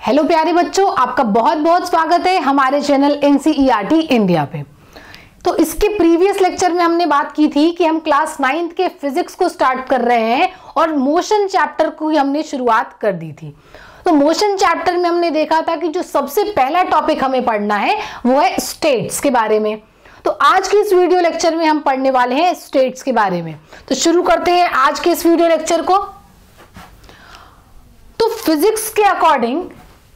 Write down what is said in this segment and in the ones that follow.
Hello प्यारे बच्चों, आपका बहुत बहुत स्वागत है हमारे चैनल एनसीईआरटी इंडिया पे। तो इसके प्रीवियस लेक्चर में हमने बात की थी कि हम क्लास 9th के फिजिक्स को स्टार्ट कर रहे हैं और मोशन चैप्टर की हमने शुरुआत कर दी थी। तो मोशन चैप्टर में हमने देखा था कि जो सबसे पहला टॉपिक हमें पढ़ना है वो है स्टेट्स के बारे में। तो आज के इस वीडियो लेक्चर में हम पढ़ने वाले हैं स्टेट्स के बारे में। तो शुरू करते हैं आज के इस वीडियो लेक्चर को। तो फिजिक्स के अकॉर्डिंग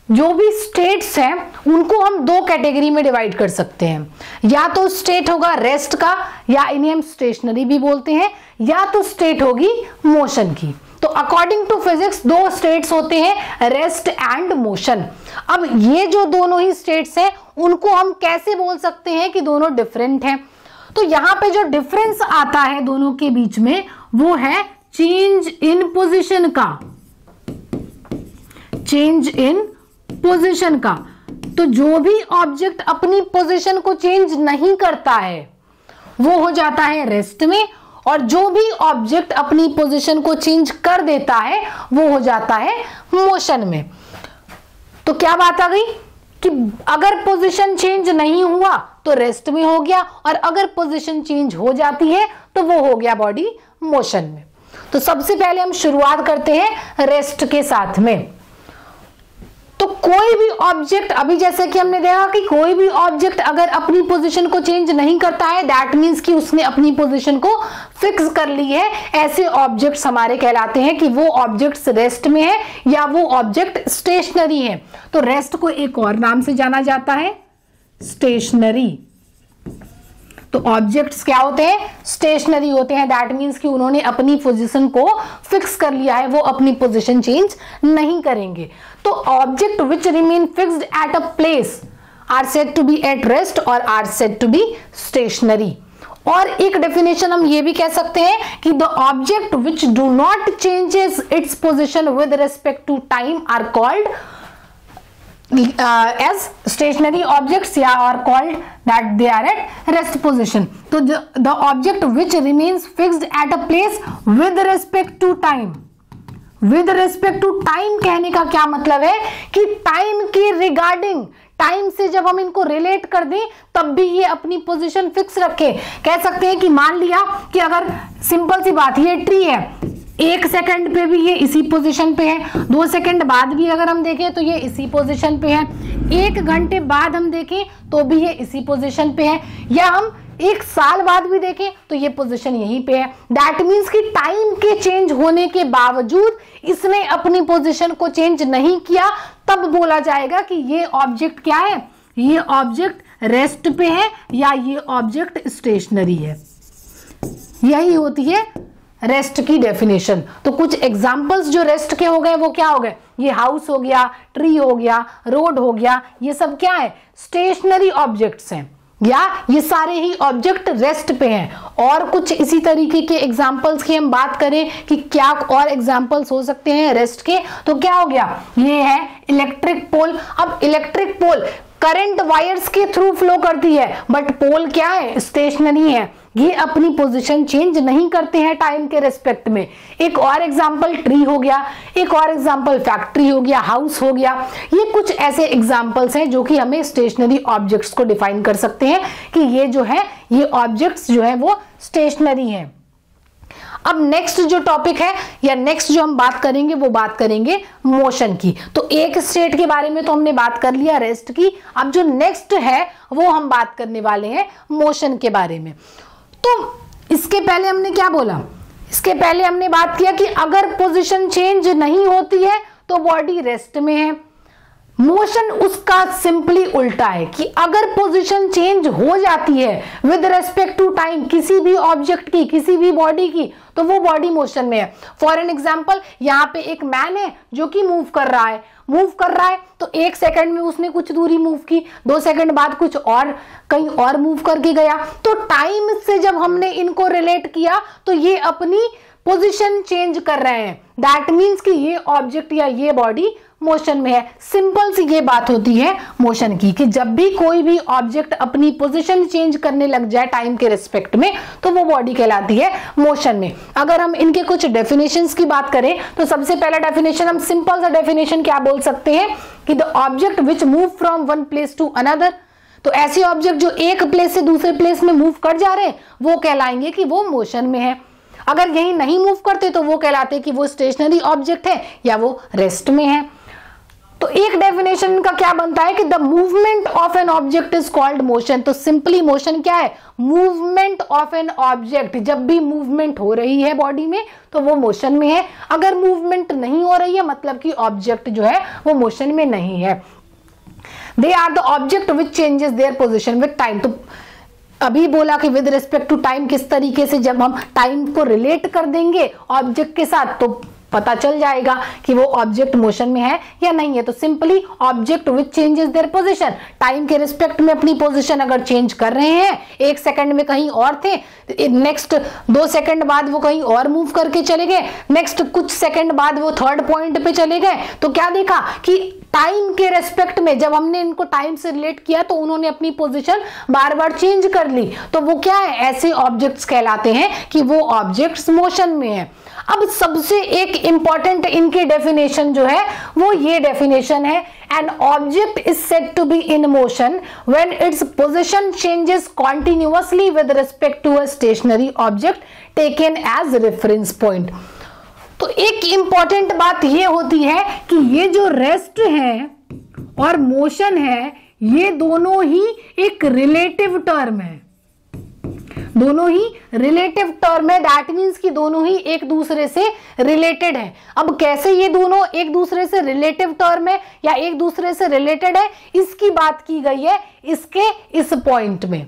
जो भी स्टेट्स हैं उनको हम दो कैटेगरी में डिवाइड कर सकते हैं। या तो स्टेट होगा रेस्ट का, या इन्हें हम स्टेशनरी भी बोलते हैं, या तो स्टेट होगी मोशन की। तो अकॉर्डिंग टू फिजिक्स दो स्टेट्स होते हैं, रेस्ट एंड मोशन। अब ये जो दोनों ही स्टेट्स हैं उनको हम कैसे बोल सकते हैं कि दोनों डिफरेंट हैं। तो यहां पे जो डिफरेंस आता है दोनों के बीच में वो है चेंज इन पोजीशन का, चेंज इन पोजीशन का। तो जो भी ऑब्जेक्ट अपनी पोजीशन को चेंज नहीं करता है वो हो जाता है रेस्ट में, और जो भी ऑब्जेक्ट अपनी पोजीशन को चेंज कर देता है वो हो जाता है मोशन में। तो क्या बात आ गई कि अगर पोजीशन चेंज नहीं हुआ तो रेस्ट में हो गया, और अगर पोजीशन चेंज हो जाती है तो वो हो गया बॉडी मोशन में। तो सबसे पहले हम शुरुआत करते हैं रेस्ट के साथ में। तो कोई भी ऑब्जेक्ट, अभी जैसे कि हमने देखा कि कोई भी ऑब्जेक्ट अगर अपनी पोजीशन को चेंज नहीं करता है दैट मींस कि उसने अपनी पोजीशन को फिक्स कर ली है। ऐसे ऑब्जेक्ट्स हमारे कहलाते हैं कि वो ऑब्जेक्ट्स रेस्ट में है या वो ऑब्जेक्ट स्टेशनरी है। तो रेस्ट को एक और नाम से जाना जाता है स्टेशनरी। तो ऑब्जेक्ट्स क्या होते हैं? स्टेशनरी होते हैं। दैट मींस कि उन्होंने अपनी पोजीशन को फिक्स कर लिया है, वो अपनी पोजीशन चेंज नहीं करेंगे। तो object which remain fixed at a place are said to be at rest और are said to be stationary. और एक डेफिनेशन हम ये भी कह सकते हैं कि the object which do not changes its position with respect to time are called as stationary objects, या are called that they are at rest position. So the object which remains fixed at a place with respect to time, with respect to time कहने का क्या मतलब है कि time के regarding, time से जब हम इनको रिलेट कर दें तब भी ये अपनी पोजीशन फिक्स रखे। कह सकते हैं कि मान लिया कि अगर सिंपल सी बात, ये ट्री है, 1 सेकंड पे भी ये इसी पोजीशन पे है, 2 सेकंड बाद भी अगर हम देखें तो ये इसी पोजीशन पे है, 1 घंटे बाद हम देखें तो भी ये इसी पोजीशन पे है, या हम 1 साल बाद भी देखें तो ये पोजीशन यहीं पे है। दैट मीन्स कि टाइम के चेंज होने के बावजूद इसने अपनी पोजीशन को चेंज नहीं किया, तब बोला जाएगा कि ये ऑब्जेक्ट क्या है, ये ऑब्जेक्ट रेस्ट पे है या ये ऑब्जेक्ट स्टेशनरी है। यही होती है रेस्ट की डेफिनेशन। तो कुछ एग्जांपल्स जो रेस्ट के हो गए वो क्या हो गए? ये हाउस हो गया, ट्री हो गया, रोड हो गया, ये सब क्या है? स्टेशनरी ऑब्जेक्ट्स हैं, या ये सारे ही ऑब्जेक्ट रेस्ट पे हैं। और कुछ इसी तरीके के एग्जांपल्स की हम बात करें कि क्या और एग्जांपल्स हो सकते हैं रेस्ट के, तो क्या हो गया? ये है इलेक्ट्रिक पोल। अब इलेक्ट्रिक पोल करंट वायर्स के थ्रू फ्लो करती है, बट पोल क्या है? स्टेशनरी है, ये अपनी पोजीशन चेंज नहीं करते हैं टाइम के रिस्पेक्ट में। एक और एग्जांपल ट्री हो गया, एक और एग्जांपल फैक्ट्री हो गया, हाउस हो गया। ये कुछ ऐसे एग्जांपल्स हैं जो कि हमें स्टेशनरी ऑब्जेक्ट्स को डिफाइन कर सकते हैं कि ये जो है, ये ऑब्जेक्ट्स जो है वो स्टेशनरी हैं। अब नेक्स्ट जो टॉपिक है या नेक्स्ट जो हम बात करेंगे वो बात करेंगे मोशन की। तो एक स्टेट के बारे में तो हमने बात कर लिया रेस्ट की। अब जो नेक्स्ट है वो हम बात करने वाले हैं मोशन के बारे में। तो इसके पहले हमने क्या बोला? इसके पहले हमने बात किया कि अगर पोजीशन चेंज नहीं होती है तो बॉडी रेस्ट में है। मोशन उसका सिंपली उल्टा है कि अगर पोजीशन चेंज हो जाती है विद रेस्पेक्ट टू टाइम किसी भी ऑब्जेक्ट की, किसी भी बॉडी की, तो वो बॉडी मोशन में है। फॉर एन एग्जांपल, यहाँ पे एक मैन है जो कि मूव कर रहा है, तो 1 सेकंड में उसने कुछ दूरी मूव की, 2 सेकंड बाद कुछ और कहीं और मूव करके गया। तो टाइम से जब हमने इनको रिलेट किया तो ये अपनी पोजीशन चेंज कर रहे हैं, दैट मीन्स कि ये ऑब्जेक्ट या ये बॉडी मोशन में है। सिंपल सी ये बात होती है मोशन की, कि जब भी कोई भी ऑब्जेक्ट अपनी पोजीशन चेंज करने लग जाए टाइम के रिस्पेक्ट में, तो वो बॉडी कहलाती है मोशन में। अगर हम इनके कुछ डेफिनेशंस की बात करें तो सबसे पहला डेफिनेशन, हम सिंपल सा डेफिनेशन क्या बोल सकते हैं कि the object which move from one place to another, तो ऐसे ऑब्जेक्ट जो एक प्लेस से दूसरे प्लेस में मूव कर जा रहे हैं वो कहलाएंगे कि वो मोशन में है। अगर यही नहीं मूव करते तो वो कहलाते कि वो स्टेशनरी ऑब्जेक्ट है या वो रेस्ट में है। तो एक डेफिनेशन का क्या बनता है कि the movement of N object is called motion. तो सिंपली मोशन क्या है? Movement of an object. जब भी मूवमेंट हो रही है बॉडी में तो वो मोशन में है, अगर मूवमेंट नहीं हो रही है मतलब कि ऑब्जेक्ट जो है वो मोशन में नहीं है। They are the object which changes their position with time. तो अभी बोला कि विद रिस्पेक्ट टू टाइम, किस तरीके से जब हम टाइम को रिलेट कर देंगे ऑब्जेक्ट के साथ तो पता चल जाएगा कि वो ऑब्जेक्ट मोशन में है या नहीं है। तो simply object which changes their position, time के रिस्पेक्ट में अपनी पोजीशन अगर चेंज कर रहे हैं, 1 सेकंड में कहीं और थे, नेक्स्ट 2 सेकंड बाद वो कहीं और मूव करके चले गए, नेक्स्ट कुछ सेकंड बाद वो थर्ड पॉइंट पे चले गए, तो क्या देखा कि टाइम के रेस्पेक्ट में जब हमने इनको टाइम से रिलेट किया तो उन्होंने अपनी पोजीशन बार बार चेंज कर ली। तो वो क्या है? ऐसे ऑब्जेक्ट्स कहलाते हैं कि वो ऑब्जेक्ट्स मोशन में है। अब सबसे एक इंपॉर्टेंट इनकी डेफिनेशन जो है वो ये डेफिनेशन है, an object is said to be in motion when its position changes continuously with respect to a stationary object taken as reference point. तो एक इंपॉर्टेंट बात ये होती है कि ये जो रेस्ट है और मोशन है ये दोनों ही एक रिलेटिव टर्म है, दोनों ही रिलेटिव टर्म है। दैट मीन्स कि दोनों ही एक दूसरे से रिलेटेड है। अब कैसे ये दोनों एक दूसरे से रिलेटिव टर्म है या एक दूसरे से रिलेटेड है, इसकी बात की गई है इसके इस पॉइंट में।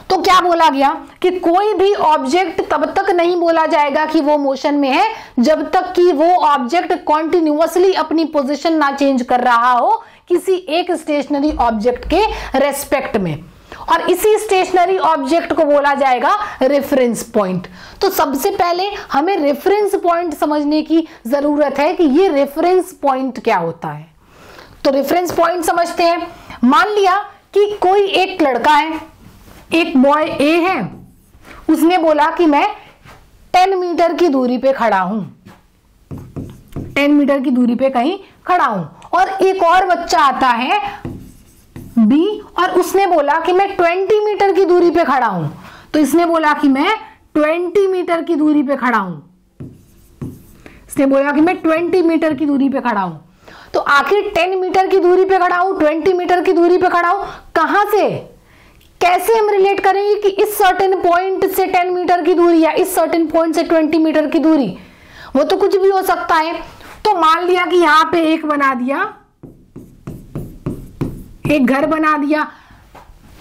तो क्या बोला गया कि कोई भी ऑब्जेक्ट तब तक नहीं बोला जाएगा कि वो मोशन में है जब तक कि वो ऑब्जेक्ट कॉन्टिन्यूअसली अपनी पोजीशन ना चेंज कर रहा हो किसी एक स्टेशनरी ऑब्जेक्ट के रेस्पेक्ट में, और इसी स्टेशनरी ऑब्जेक्ट को बोला जाएगा रेफरेंस पॉइंट। तो सबसे पहले हमें रेफरेंस पॉइंट समझने की जरूरत है कि ये रेफरेंस पॉइंट क्या होता है। तो रेफरेंस पॉइंट समझते हैं। मान लिया कि कोई एक लड़का है, एक बॉय ए है, उसने बोला कि मैं 10 मीटर की दूरी पे खड़ा हूं, 10 मीटर की दूरी पे कहीं खड़ा हूं, और एक और बच्चा आता है बी और उसने बोला कि मैं 20 मीटर की दूरी पे खड़ा हूं। तो इसने बोला कि मैं 20 मीटर की दूरी पे खड़ा हूं, इसने बोला कि मैं 20 मीटर की दूरी पे खड़ा हूं। तो आखिर 10 मीटर की दूरी पे खड़ा हूं, 20 मीटर की दूरी पे खड़ा हूं, कहां से कैसे हम रिलेट करेंगे कि इस सर्टेन पॉइंट से 10 मीटर की दूरी या इस सर्टेन पॉइंट से 20 मीटर की दूरी, वो तो कुछ भी हो सकता है। तो मान लिया कि यहां पे एक बना दिया, एक घर बना दिया,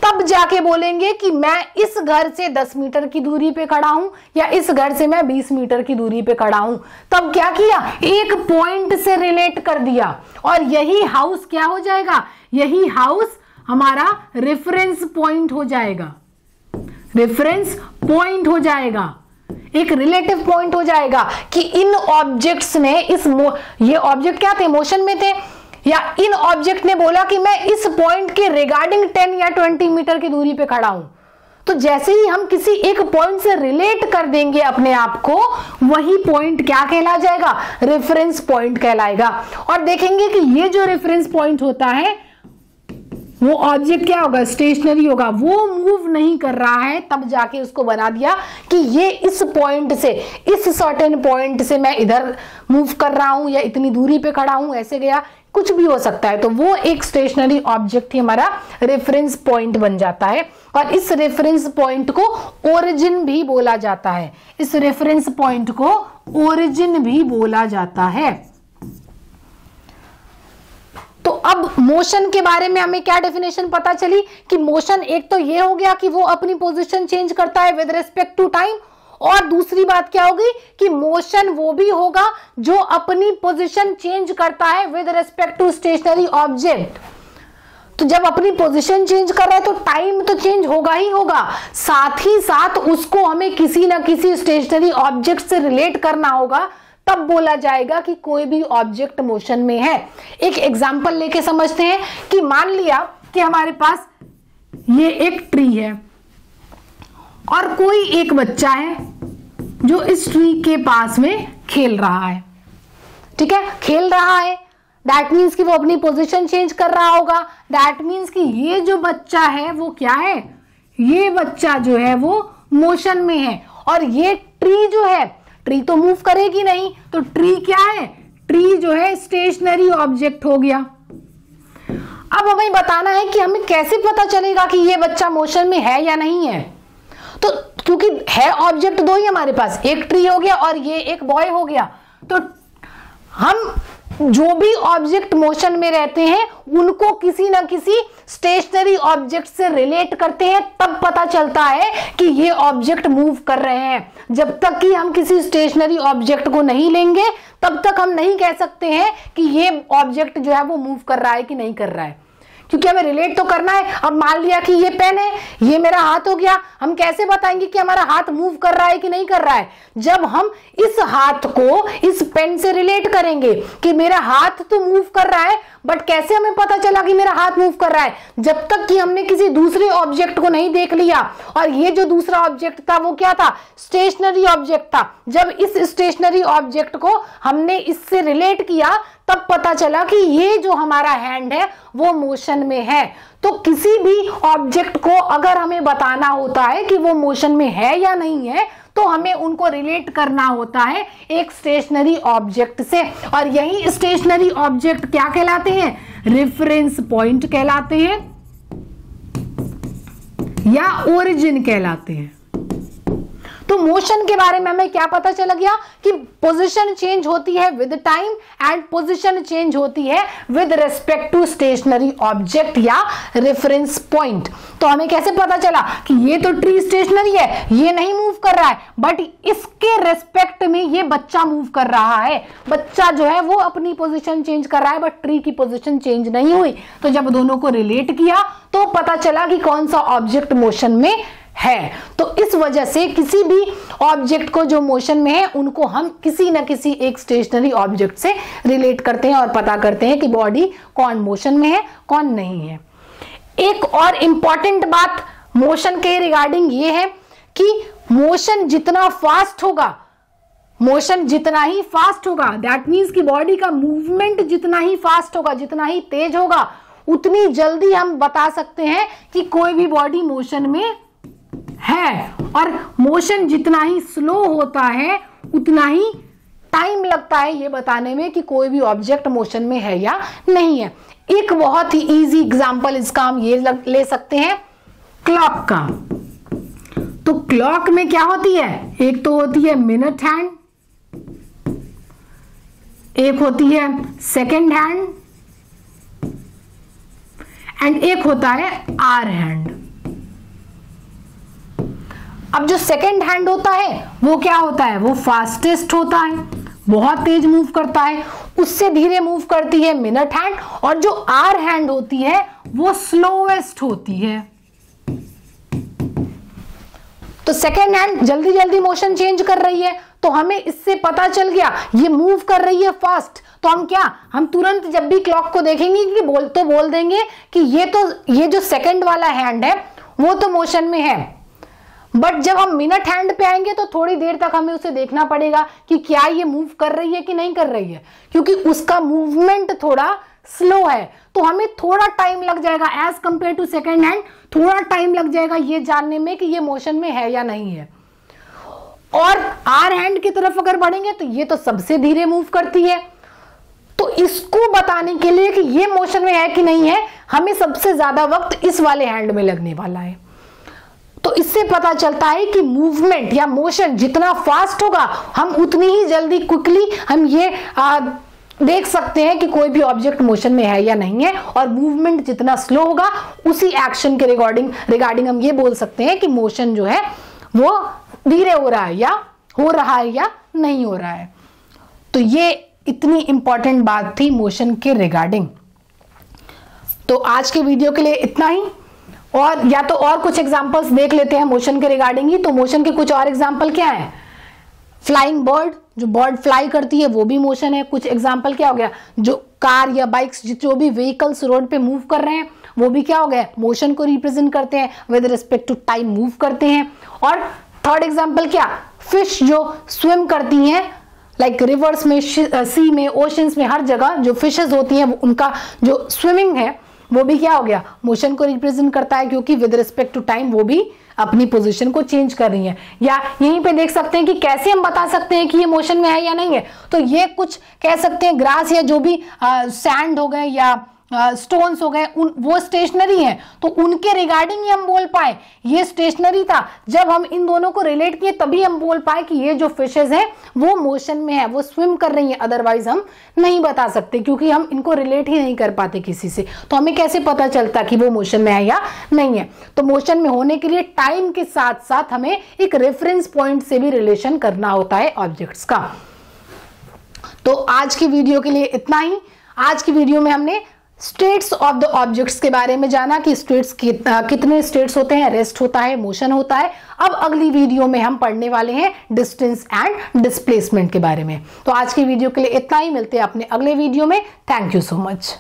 तब जाके बोलेंगे कि मैं इस घर से 10 मीटर की दूरी पे खड़ा हूं या इस घर से मैं 20 मीटर की दूरी पे खड़ा हूं। तब क्या किया? एक पॉइंट से रिलेट कर दिया, और यही हाउस क्या हो जाएगा? यही हाउस हमारा रेफरेंस पॉइंट हो जाएगा, रेफरेंस पॉइंट हो जाएगा, एक रिलेटिव पॉइंट हो जाएगा कि इन ऑब्जेक्ट्स ने ये ऑब्जेक्ट क्या थे? मोशन में थे, या इन ऑब्जेक्ट ने बोला कि मैं इस पॉइंट के रिगार्डिंग 10 या 20 मीटर की दूरी पे खड़ा हूं। तो जैसे ही हम किसी एक पॉइंट से रिलेट कर देंगे अपने आप को, वही पॉइंट क्या कहला जाएगा? रेफरेंस पॉइंट कहलाएगा। और देखेंगे कि ये जो रेफरेंस पॉइंट होता है वो ऑब्जेक्ट क्या होगा? स्टेशनरी होगा, वो मूव नहीं कर रहा है, तब जाके उसको बना दिया कि ये इस पॉइंट से, इस सर्टेन पॉइंट से मैं इधर मूव कर रहा हूं या इतनी दूरी पे खड़ा हूं, ऐसे गया, कुछ भी हो सकता है। तो वो एक स्टेशनरी ऑब्जेक्ट ही हमारा रेफरेंस पॉइंट बन जाता है, और इस रेफरेंस पॉइंट को ओरिजिन भी बोला जाता है, इस रेफरेंस पॉइंट को ओरिजिन भी बोला जाता है। तो अब मोशन के बारे में हमें क्या डेफिनेशन पता चली कि मोशन एक तो ये हो गया कि वो अपनी पोजीशन चेंज करता है विद रिस्पेक्ट टू टाइम, और दूसरी बात क्या होगी कि मोशन वो भी होगा जो अपनी पोजीशन चेंज करता है with respect to stationary object. तो जब अपनी पोजीशन चेंज कर रहा है तो टाइम तो चेंज होगा ही होगा, साथ ही साथ उसको हमें किसी ना किसी स्टेशनरी ऑब्जेक्ट से रिलेट करना होगा, तब बोला जाएगा कि कोई भी ऑब्जेक्ट मोशन में है। एक एग्जांपल लेके समझते हैं कि मान लिया कि हमारे पास ये एक ट्री है और कोई एक बच्चा है जो इस ट्री के पास में खेल रहा है, ठीक है, खेल रहा है, दैट मीन्स कि वो अपनी पोजीशन चेंज कर रहा होगा। दैट मीन्स कि ये जो बच्चा है वो क्या है, ये बच्चा जो है वो मोशन में है, और ये ट्री जो है, ट्री तो मूव करेगी नहीं, तो ट्री क्या है, ट्री जो है स्टेशनरी ऑब्जेक्ट हो गया। अब हमें बताना है कि हमें कैसे पता चलेगा कि ये बच्चा मोशन में है या नहीं है। तो क्योंकि है ऑब्जेक्ट दो ही हमारे पास, एक ट्री हो गया और ये एक बॉय हो गया, तो हम जो भी ऑब्जेक्ट मोशन में रहते हैं उनको किसी ना किसी स्टेशनरी ऑब्जेक्ट से रिलेट करते हैं, तब पता चलता है कि ये ऑब्जेक्ट मूव कर रहे हैं। जब तक कि हम किसी स्टेशनरी ऑब्जेक्ट को नहीं लेंगे तब तक हम नहीं कह सकते हैं कि ये ऑब्जेक्ट जो है वो मूव कर रहा है कि नहीं कर रहा है, क्योंकि हमें रिलेट तो करना है। अब मान लिया कि ये पेन है, ये मेरा हाथ हो गया, हम कैसे बताएंगे कि हमारा हाथ मूव कर रहा है कि नहीं कर रहा है? जब हम इस हाथ को इस पेन से रिलेट करेंगे कि मेरा हाथ तो मूव कर रहा है, बट कैसे हमें पता चला कि मेरा हाथ मूव कर रहा है? जब तक कि हमने किसी दूसरे ऑब्जेक्ट को नहीं देख लिया, और ये जो दूसरा ऑब्जेक्ट था वो क्या था, स्टेशनरी ऑब्जेक्ट था। जब इस स्टेशनरी ऑब्जेक्ट को हमने इससे रिलेट किया तब पता चला कि ये जो हमारा हैंड है वो मोशन में है। तो किसी भी ऑब्जेक्ट को अगर हमें बताना होता है कि वो मोशन में है या नहीं है, तो हमें उनको रिलेट करना होता है एक स्टेशनरी ऑब्जेक्ट से, और यही स्टेशनरी ऑब्जेक्ट क्या कहलाते हैं, रेफरेंस पॉइंट कहलाते हैं या ओरिजिन कहलाते हैं। तो मोशन के बारे में हमें क्या पता चल गया कि पोजीशन चेंज होती है with time and position change होती है with respect to stationary object या रेफरेंस पॉइंट। तो हमें कैसे पता चला कि ये तो ट्री स्टेशनरी है, ये नहीं मूव कर रहा है, बट इसके रेस्पेक्ट में ये बच्चा मूव कर रहा है। बच्चा जो है वो अपनी पोजीशन चेंज कर रहा है, बट ट्री की पोजीशन चेंज नहीं हुई। तो जब दोनों को रिलेट किया तो पता चला कि कौन सा ऑब्जेक्ट मोशन में है। तो इस वजह से किसी भी ऑब्जेक्ट को जो मोशन में है उनको हम किसी न किसी एक स्टेशनरी ऑब्जेक्ट से रिलेट करते हैं और पता करते हैं कि बॉडी कौन मोशन में है कौन नहीं है। एक और इंपॉर्टेंट बात मोशन के रिगार्डिंग ये है कि मोशन जितना फास्ट होगा, मोशन जितना ही फास्ट होगा, दैट मीन्स कि बॉडी का मूवमेंट जितना ही फास्ट होगा, जितना ही तेज होगा, उतनी जल्दी हम बता सकते हैं कि कोई भी बॉडी मोशन में है। और मोशन जितना ही स्लो होता है उतना ही टाइम लगता है ये बताने में कि कोई भी ऑब्जेक्ट मोशन में है या नहीं है। एक बहुत ही इजी एग्जांपल इसका हम ये ले सकते हैं क्लॉक का। तो क्लॉक में क्या होती है, एक तो होती है मिनट हैंड, एक होती है सेकंड हैंड, एंड एक होता है आवर हैंड। अब जो सेकंड हैंड होता है वो क्या होता है, वो फास्टेस्ट होता है, बहुत तेज मूव करता है। उससे धीरे मूव करती है मिनट हैंड, और जो आवर हैंड होती है वो स्लोएस्ट होती है। तो सेकंड हैंड जल्दी जल्दी मोशन चेंज कर रही है, तो हमें इससे पता चल गया ये मूव कर रही है फास्ट। तो हम तुरंत जब भी क्लॉक को देखेंगे कि बोल देंगे कि ये जो सेकंड वाला हैंड है वो तो मोशन में है। बट जब हम मिनट हैंड पे आएंगे तो थोड़ी देर तक हमें उसे देखना पड़ेगा कि क्या ये मूव कर रही है कि नहीं कर रही है, क्योंकि उसका मूवमेंट थोड़ा स्लो है। तो हमें थोड़ा टाइम लग जाएगा as compared to second hand, थोड़ा टाइम लग जाएगा ये जानने में कि ये मोशन में है या नहीं है। और आवर हैंड की तरफ अगर बढ़ेंगे तो ये तो सबसे धीरे मूव करती है। तो इसको बताने के लिए कि ये मोशन में है कि नहीं है, हमें सबसे ज्यादा वक्त इस वाले हैंड में लगने वाला है। तो इससे पता चलता है कि मूवमेंट या मोशन जितना फास्ट होगा हम उतनी ही जल्दी क्विकली हम ये देख सकते हैं कि कोई भी ऑब्जेक्ट मोशन में है या नहीं है। और मूवमेंट जितना स्लो होगा उसी एक्शन के रिगार्डिंग हम ये बोल सकते हैं कि मोशन जो है वो धीरे हो रहा है या नहीं हो रहा है। तो ये इतनी इंपॉर्टेंट बात थी मोशन के रिगार्डिंग। तो आज के वीडियो के लिए इतना ही, और या तो और कुछ एग्जांपल्स देख लेते हैं मोशन के रिगार्डिंग ही। तो मोशन के कुछ और एग्जांपल क्या है? फ्लाइंग बर्ड, जो बर्ड फ्लाई करती है वो भी मोशन है। कुछ एग्जांपल क्या हो गया? जो कार या बाइक्स, जो भी व्हीकल्स रोड पे मूव कर रहे हैं वो भी क्या हो गया? मोशन को रिप्रेजेंट करते हैं, with respect to time move करते हैं। और थर्ड एग्जांपल क्या? फिश जो स्विम करती हैं, लाइक रिवर्स में, सी में, ओशंस में, हर जगह जो फिशेस होती हैं उनका जो स्विमिंग है वो भी क्या हो गया? मोशन को रिप्रेजेंट करता है, क्योंकि विद रिस्पेक्ट टू टाइम वो भी अपनी पोजीशन को चेंज कर रही है। या यहीं पे देख सकते हैं कि कैसे हम बता सकते हैं कि ये मोशन में है या नहीं है। तो ये कुछ कह सकते हैं ग्रास या जो भी सैंड हो गए या स्टोन्स हो गए, वो स्टेशनरी हैं, तो उनके रिगार्डिंग ही हम बोल पाए ये स्टेशनरी था। जब हम इन दोनों को रिलेट किए तभी हम बोल पाए कि ये जो फिशेस हैं वो मोशन में है, वो स्विम कर रही हैं। अदरवाइज हम नहीं बता सकते, क्योंकि हम इनको रिलेट ही नहीं कर पाते किसी से। तो हमें कैसे पता चलता कि वो मोशन में है या नहीं है? तो मोशन में होने के लिए टाइम के साथ साथ हमें एक रेफरेंस पॉइंट से भी रिलेशन करना होता है ऑब्जेक्ट्स का। तो आज की वीडियो के लिए इतना ही। आज की वीडियो में हमने स्टेट्स ऑफ द ऑब्जेक्ट्स के बारे में जाना कि स्टेट्स कितने स्टेट्स होते हैं, रेस्ट होता है, मोशन होता है। अब अगली वीडियो में हम पढ़ने वाले हैं डिस्टेंस एंड डिस्प्लेसमेंट के बारे में। तो आज की वीडियो के लिए इतना ही, मिलते हैं अपने अगले वीडियो में। Thank you so much.